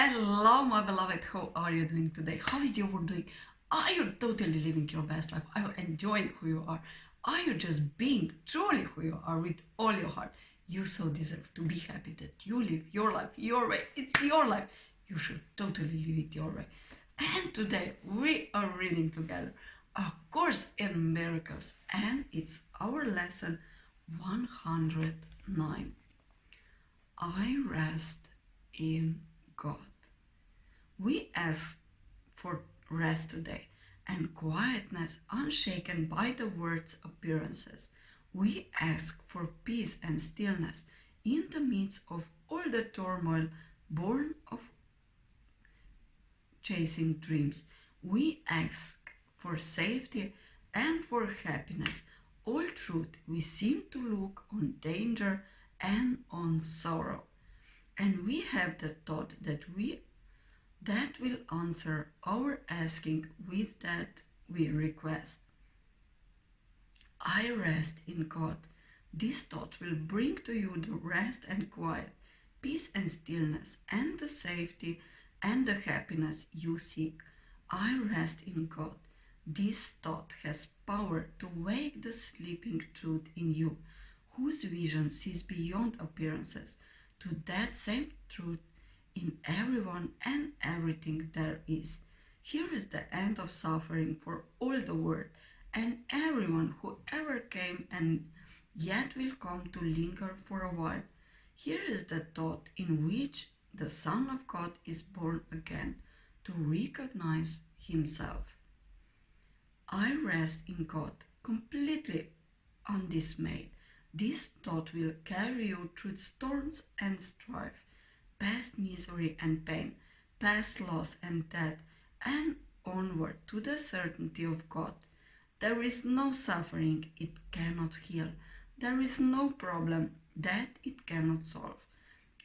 Hello, my beloved. How are you doing today? How is your work doing? Are you totally living your best life? Are you enjoying who you are? Are you just being truly who you are with all your heart? You so deserve to be happy that you live your life your way. It's your life. You should totally live it your way. And today we are reading together A Course in Miracles, and it's our lesson 109. I rest in God. We ask for rest today and quietness unshaken by the world's appearances. We ask for peace and stillness in the midst of all the turmoil born of chasing dreams. We ask for safety and for happiness. All truth we seem to look on danger and on sorrow. And we have the thought that will answer our asking with that we request. I rest in God. This thought will bring to you the rest and quiet, peace and stillness, and the safety and the happiness you seek. I rest in God. This thought has power to wake the sleeping truth in you, whose vision sees beyond appearances, to that same truth in everyone and everything there is. Here is the end of suffering for all the world and everyone who ever came and yet will come to linger for a while. Here is the thought in which the Son of God is born again to recognize himself. I rest in God, completely undismayed. This thought will carry you through storms and strife, past misery and pain, past loss and death, and onward to the certainty of God. There is no suffering it cannot heal. There is no problem that it cannot solve,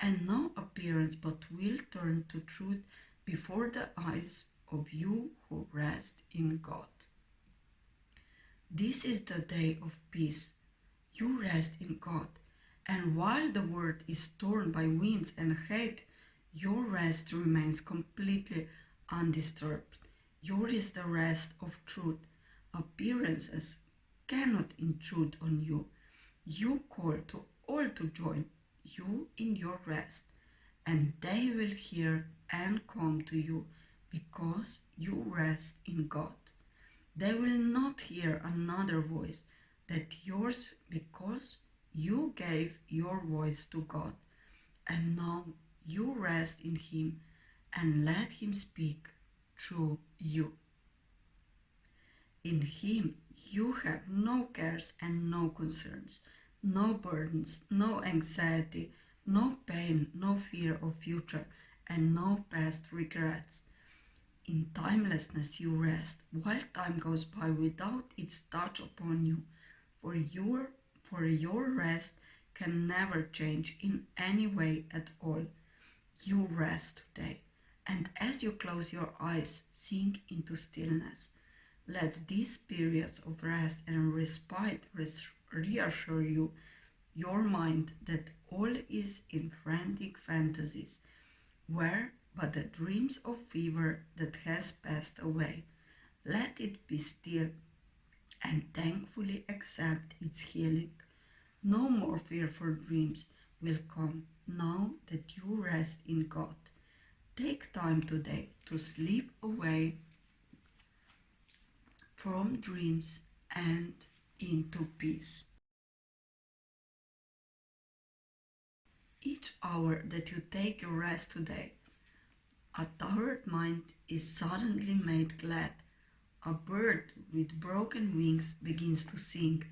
and no appearance but will turn to truth before the eyes of you who rest in God. This is the day of peace. You rest in God, and while the world is torn by winds and hate, your rest remains completely undisturbed. Yours is the rest of truth. Appearances cannot intrude on you. You call to all to join you in your rest, and they will hear and come to you because you rest in God. They will not hear another voice that yours, because you gave your voice to God, and now you rest in Him and let Him speak through you. In Him you have no cares and no concerns, no burdens, no anxiety, no pain, no fear of future, and no past regrets. In timelessness you rest, while time goes by without its touch upon you, for your rest can never change in any way at all. You rest today, and as you close your eyes, sink into stillness. Let these periods of rest and respite reassure your mind that all is in frantic fantasies, where but the dreams of fever that has passed away. Let it be still and thankfully accept its healing. No more fearful dreams will come now that you rest in God. Take time today to sleep away from dreams and into peace. Each hour that you take your rest today, a tired mind is suddenly made glad. A bird with broken wings begins to sing.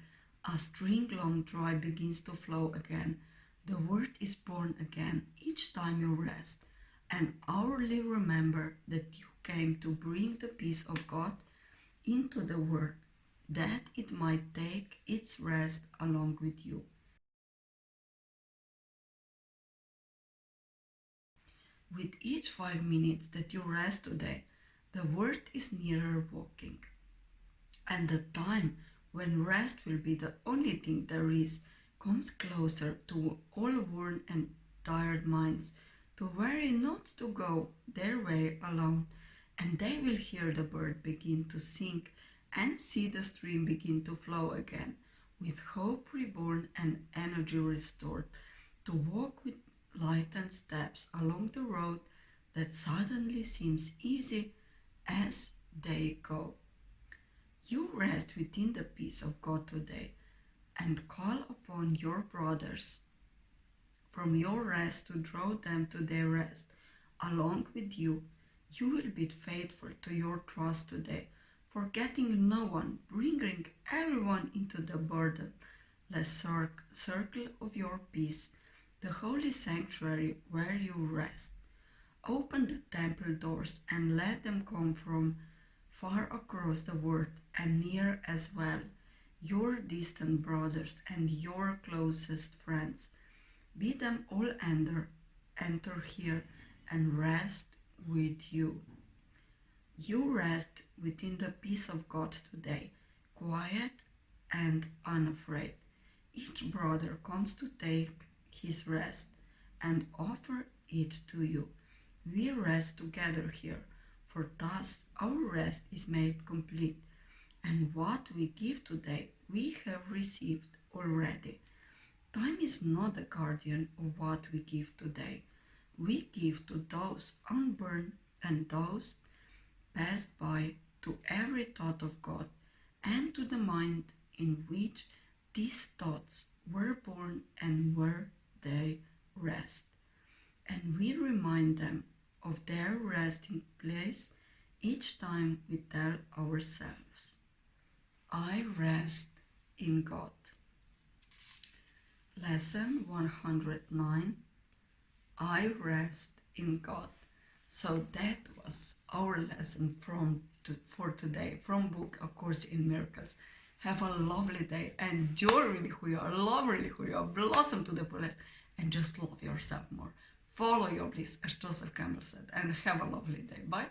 A string long dry begins to flow again. The word is born again each time you rest, and hourly remember that you came to bring the peace of God into the world, that it might take its rest along with you. With each 5 minutes that you rest today, the word is nearer walking, and the time when rest will be the only thing there is comes closer to all worn and tired minds to worry not to go their way alone, and they will hear the bird begin to sing and see the stream begin to flow again, with hope reborn and energy restored, to walk with lightened steps along the road that suddenly seems easy as they go. You rest within the peace of God today and call upon your brothers from your rest to draw them to their rest along with you. You will be faithful to your trust today, forgetting no one, bringing everyone into the burdenless circle of your peace, the holy sanctuary where you rest. Open the temple doors and let them come from far across the world and near as well, your distant brothers and your closest friends. Bid them all enter here and rest with you. You rest within the peace of God today, quiet and unafraid. Each brother comes to take his rest and offer it to you. We rest together here, for thus our rest is made complete, and what we give today we have received already. Time is not the guardian of what we give today. We give to those unborn and those passed by, to every thought of God, and to the mind in which these thoughts were born and where they rest. And we remind them of their resting place each time we tell ourselves, I rest in God. Lesson 109, I rest in God. So that was our lesson for today from book A Course in Miracles. Have a lovely day. Enjoy really who you are. Love really who you are. Blossom to the fullest. And just love yourself more. Follow your bliss, as Joseph Campbell said. And have a lovely day. Bye.